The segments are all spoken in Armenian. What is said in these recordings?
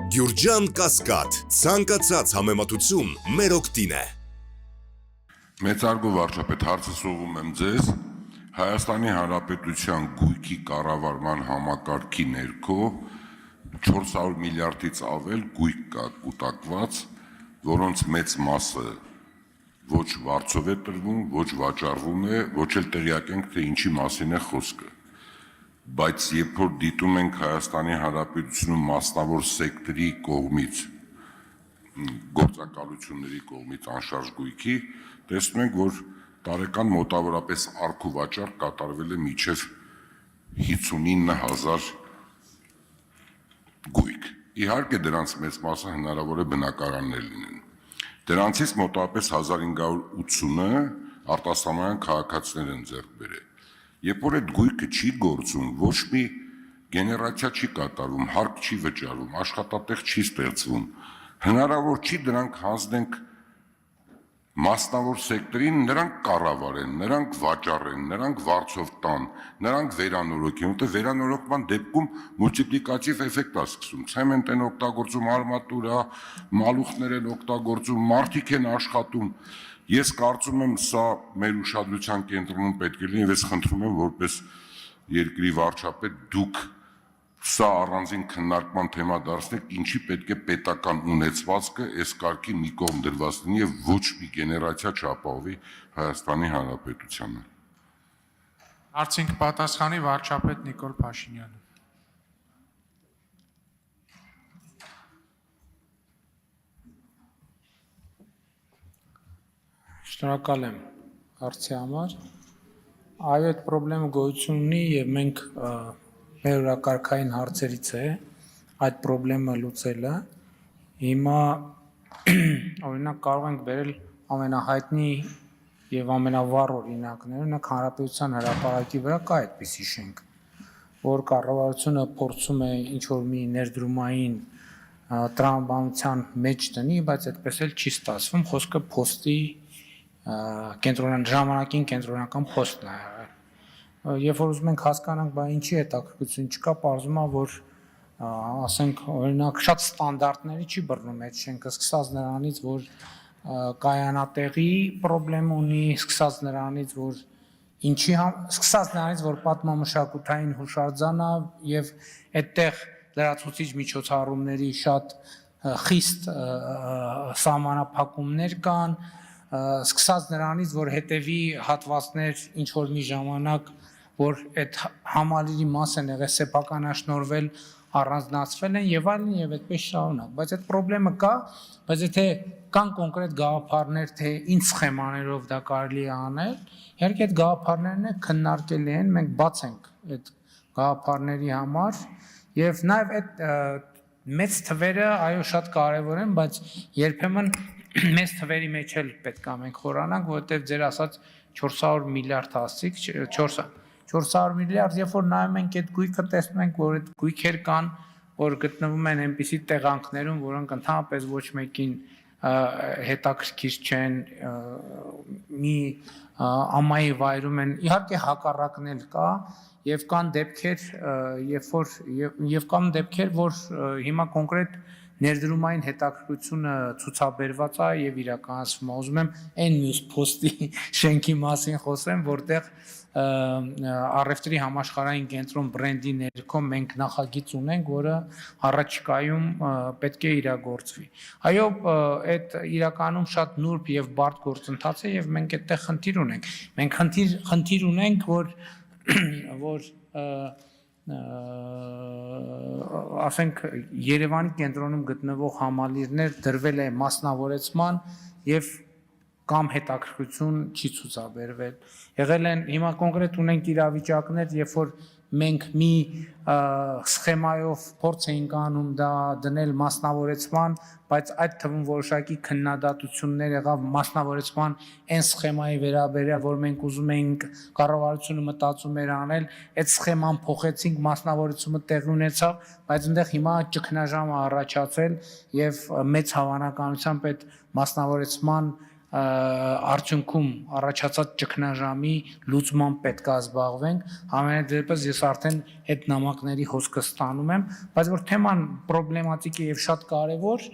Գյուրջան Կասկադ, ցանկացած համեմատություն մեր օգտին է։ Մեծարգո վարչապետ, հարցս ուղղում եմ ձեզ, Հայաստանի Հանրապետության գույքի կառավարման համակարգի ներքո 400 միլիարդից ավել գույք կա կուտակված, որոնց մեծ մասը ոչ վարձով է տրվում, ոչ վաճառվում է, ոչ էլ տեղյակ ենք, թե ինչի մասին է խոսքը։ Բայց երբ որ դիտում ենք Հայաստանի Հանրապետությունում մասնավոր սեկտորի կողմից, գործակալությունների կողմից անշարժ գույքի, տեսնում ենք, որ տարեկան մոտավորապես առք ու վաճառք կատարվել է մինչև 59,000 գույք։ Իհարկե դրանց մեծ մասը հնարավոր է բնակարաններ լինեն։ Դրանցից մոտավորապես 1580-ը արտասահմանյան քաղաքացիներ են ձեռք բերել։ Երբ որ այդ գույքը չի գործում, ոչ մի գեներացիա չի կատարվում, հարկ չի վճարվում, աշխատատեղ չի ստեղծվում, հնարավոր չի դրանք հանձնենք մասնավոր սեկտորին, նրանք կառավարեն, նրանք վաճառեն, նրանք վարձով տան, նրանք վերանորոգեն, որտեղ վերանորոգման դեպքում մուլտիպլիկատիվ էֆեկտ է սկսում, ցեմենտ են օգտագործում, արմատուրա, մալուխներ են օգտագործում, մարդիկ են աշխատում։ Ես կարծում եմ, սա մեր ուշադրության կենտրոնում պետք է լինի, եւ ես խնդրում եմ, որպես երկրի վարչապետ, դուք սա առանձին քննարկման թեմա դարձնեք, ինչի պետք է պետական ունեցվածքը այս կարգի մի կողմ դրված լինի եւ ոչ մի գեներացիա չապահովի Հայաստանի Հանրապետությանը։ Հարցին կպատասխանի վարչապետ Նիկոլ Փաշինյանը։ Շնորհակալ եմ հարցի համար։ Այո, այդ խնդրը գոյություն ունի եւ մենք մեր օրակարգային հարցերից է այդ խնդրը լուծելը։ Հիմա օրինակ կարող ենք վերել ամենահայտնի եւ ամենավառ օրինակները, օրինակ Հանրապետության հրապարակի վրա կա այդպիսի շենք, որ կառավարությունը փորձում է ինչ-որ մի ներդրումային տրամաբանության մեջ դնի, բայց այդպես էլ չի ստացվում, խոսքը փոստի ժամանակին կենտրոնական փոստն է եղել։ Երբ որ ուզում ենք հասկանանք, բա ինչի հետաքրքրություն չկա, պարզվում է, որ ասենք օրինակ շատ ստանդարտների չի բռնում այդ շենքը, սկսած նրանից, որ կայանատեղի խնդրեմ ունի, սկսած նրանից, որ պատմամշակութային հուշարձան է եւ այդտեղ լրացուցիչ միջոցառումների շատ խիստ սահմանափակումներ կան, սկսած նրանից, որ հետևի հատվածներ ինչ-որ մի ժամանակ, որ այդ համալիրի մաս են եղել սեփականաշնորհվել, առանձնացվել են եւ այլն եւ այդպես շարունակ, բայց այդ խնդրեմը կա, բայց եթե կան կոնկրետ գաղափարներ, թե ինչ սխեմաներով դա կարելի է անել, իհարկե այդ գաղափարներն քննարկելի են, մենք բաց ենք այդ գաղափարների համար եւ նաեւ այդ մեծ թվերը այո շատ կարեւոր են, բայց երբեմն մեծ թվերի մեջ էլ պետք է մենք խորանանք, որովհետեւ ձեր ասած 400 միլիարդ ասիկ, 400 միլիարդ, երբ որ նայում ենք այդ գույքը, տեսնում ենք, որ այդ գույքեր կան, որ գտնվում են այնպիսի տեղանքներում, որոնք ընդհանրապես ոչ մեկին հետաքրքիր չեն, մի ամայի վայրում են, իհարկե հակառակն էլ կա, եւ կան դեպքեր, որ հիմա կոնկրետ ներդրումային հետաքրքրությունը ցուցաբերված է եւ իրականացվում է։ Ուզում եմ այն մյուս փոստի շենքի մասին խոսեմ, որտեղ առևտրի համաշխարհային կենտրոն բրենդի ներքո մենք նախագիծ ունենք, որը առաջիկայում պետք է իրագործվի։ Այո, այդ իրականում շատ նուրբ եւ բարդ գործընթաց է եւ մենք այդտեղ խնդիր ունենք։ Մենք խնդիր ունենք, որ ասենք Երևանի կենտրոնում գտնվող համալիրներ դրվել է մասնավորեցման եւ կամ հետաքրքրություն չի ցուցաբերվել։ Եղել են հիմա կոնկրետ ունենք իրավիճակներ, երբ որ մենք մի սխեմայով փորձ էինք անում դա դնել մասնավորեցման, բայց այդ թվում որոշակի քննադատություններ եղավ մասնավորեցման այն սխեմայի վերաբերյալ, որ մենք ուզում էինք կառավարությունը մտածում էր անել, այդ սխեման փոխեցինք, մասնավորեցումը տեղի ունեցավ, բայց այնտեղ հիմա ճգնաժամ է առաջացել եւ մեծ հավանականությամբ այդ մասնավորեցման արդյունքում առաջացած ճգնաժամի լուծման պետք է զբաղվենք, համենայնդեպս ես արդեն այդ նամակների հոսքը ստանում եմ, բայց որ թեման պրոբլեմատիկ է եւ շատ կարեւոր,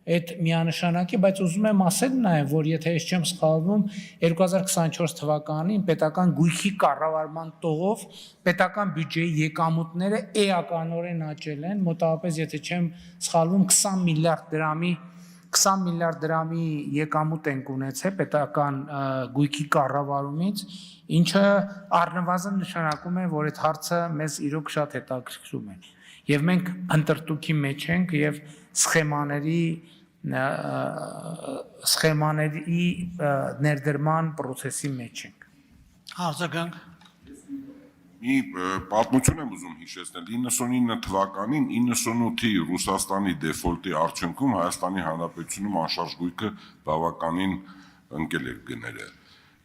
այդ միանշանակ է, բայց ուզում եմ ասել նաեւ, որ եթե ես չեմ սխալվում, 2024 թվականին պետական գույքի կառավարման տողով պետական բյուջեի եկամուտները էականորեն աճել են, մոտավորապես եթե չեմ սխալվում 20 միլիարդ դրամի եկամուտ ենք ունեցել պետական գույքի կառավարումից, ինչը առնվազն նշանակում է, որ այդ հարցը մեզ իրոք շատ հետաքրքրում է։ Եվ մենք ընտրտուքի մեջ ենք եւ սխեմաների ներդրման process-ի մեջ ենք։ Արձագանք։ Մի պատմություն եմ ուզում հիշեցնել 99 թվականին 98-ի Ռուսաստանի դեֆոլտի արդյունքում Հայաստանի Հանրապետությունում անշարժ գույքը բավականին ընկել էր գները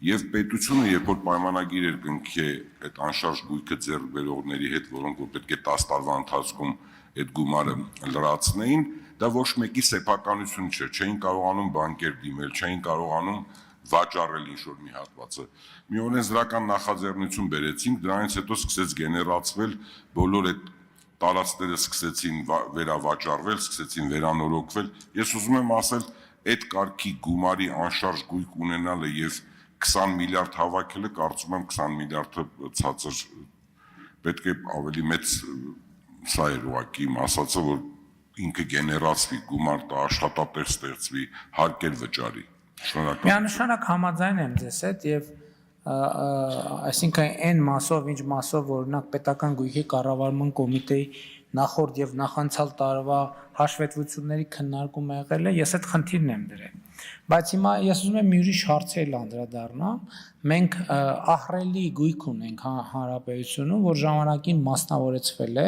եւ պետությունը երբ որ պայմանագիր էր կնքի այդ անշարժ գույքը ձեռք բերողների հետ, որոնք որ պետք է 10 տարվա ընթացքում այդ գումարը լրացնեին, դա ոչ մեկի սեփականություն չէր, չէին կարողանում բանկեր դիմել, չէին կարողանում վաճառել ինչ-որ մի հատվածը։ Մի օրենսդրական նախաձեռնություն բերեցինք, դրանից հետո սկսեց գեներացվել բոլոր այդ տարածքները սկսեցին վերավաճառվել, սկսեցին վերանորոգվել։ Ես ուզում եմ ասել, այդ կարգի գումարի անշարժ գույք ունենալը եւ 20 միլիարդ հավաքելը, կարծում եմ 20 միլիարդը ցածր պետք է ավելի մեծ սա էր ուղղակի իմ ասածը, որ ինքը գեներացվի, գումար տա, աշխատատեղ ստեղծվի, հարկեր վճարի։ Միանշանակ համաձայն եմ ձեզ հետ եւ այսինքն այն մասով, ինչ մասով օրինակ պետական գույքի կառավարման կոմիտեի նախորդ եւ նախանցյալ տարվա հաշվետվությունների քննարկումը եղել է, ես այդ խնդիրն եմ դրել։ Բայց հիմա ես ուզում եմ մի ուրիշ հարցեր անդրադառնամ։ Մենք ահռելի գույք ունենք հանրապետությունում, որ ժամանակին մասնավորեցվել է,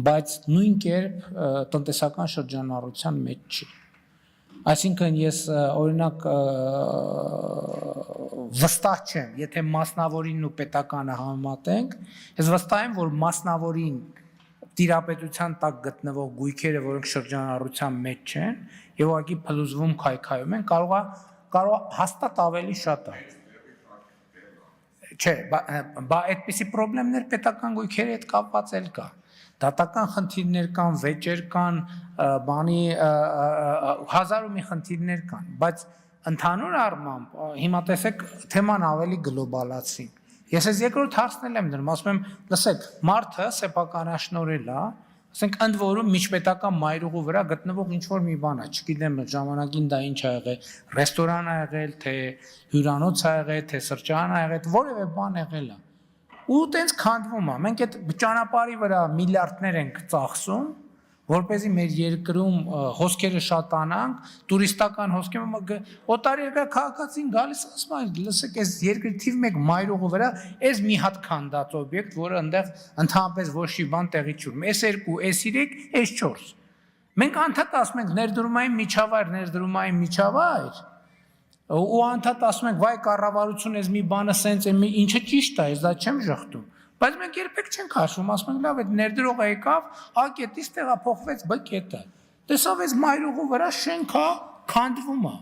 բայց նույն կերպ տնտեսական շրջանառության մեջ չի։ Այսինքն ես օրինակ վստահ չեմ, եթե մասնավորինն ու պետականը համեմատենք, ես վստահ եմ, որ մասնավորին տիրապետության տակ գտնվող գույքերը, որոնք շրջանառության մեջ չեն, եւ ուղղակի փլուզվում քայքայում են, կարող հաստատ ավելի շատ է։ Չէ, բա այդպիսի խնդիրներ պետական գույքերի հետ կապված էլ կա։ Դատական խնդիրներ կան, վեճեր կան, բանի հազար ու մի խնդիրներ կան, բայց ընդհանուր առմամբ հիմա տեսեք թեման ավելի գլոբալացին։ Ես այս երկրորդ հարցնել եմ դրում, ասում եմ, լսեք, մարդը սեփականաշնորհել է, ասենք ընդ որում միջպետական մայրուղու վրա գտնվող ինչ որ մի բան է, չգիտեմ ժամանակին դա ինչ ա եղել, ռեստորան ա եղել, թե հյուրանոց ա եղել, թե սրճարան ա եղել, որևէ բան եղել է։ Ու տենց քանդվում է։ Մենք այդ ճանապարհի վրա միլիարդներ ենք ծախսում, որպեսզի մեր երկրում հոսքերը շատանանք, տուրիստական հոսքերը, օտարերկրյա քաղաքացին գալիս ասում է, լսեք, այս երկրի թիվ 1 մայրուղու վրա այս մի հատ քանդած օբյեկտ, որը այնտեղ ընդհանրապես ոչ մի բան տեղի չունի։ Այս 2, այս 3, այս 4։ Մենք անդադ ասում ենք ներդրումային միջավայր, ու անդադ ասում ենք, վայ կառավարություն այս մի բանը սենց է, ինչը ճիշտ է, ես դա չեմ ժխտում։ Բայց մենք երբեք չենք հաշվում, ասում ենք, լավ, այդ ներդրողը եկավ, A կետից տեղափոխվեց B կետը։ Տեսավ այս մայրուղու վրա շենք է, քանդվում է։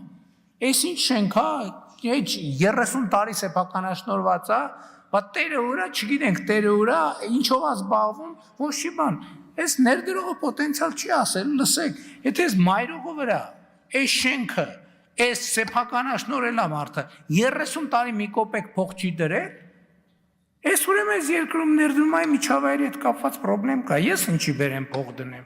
Այս ինչ շենք է, 30 տարի սեփականաշնորհված է, բայց տերը ուրա, չգիտենք, տերը ուրա, ինչով է զբաղվում, ոչ մի բան։ Այս ներդրողը պոտենցիալ չի ասել, լսեք, եթե այս մայրուղու վրա, այս շենքը, այս սեփականաշնորհել է մարդը, 30 տարի մի կոպեկ փող չի դրել, այս ուրեմն այս երկրում ներդրումային միջավայրի հետ կապված խնդրեմ կա, ես ինչի բերեմ փող դնեմ։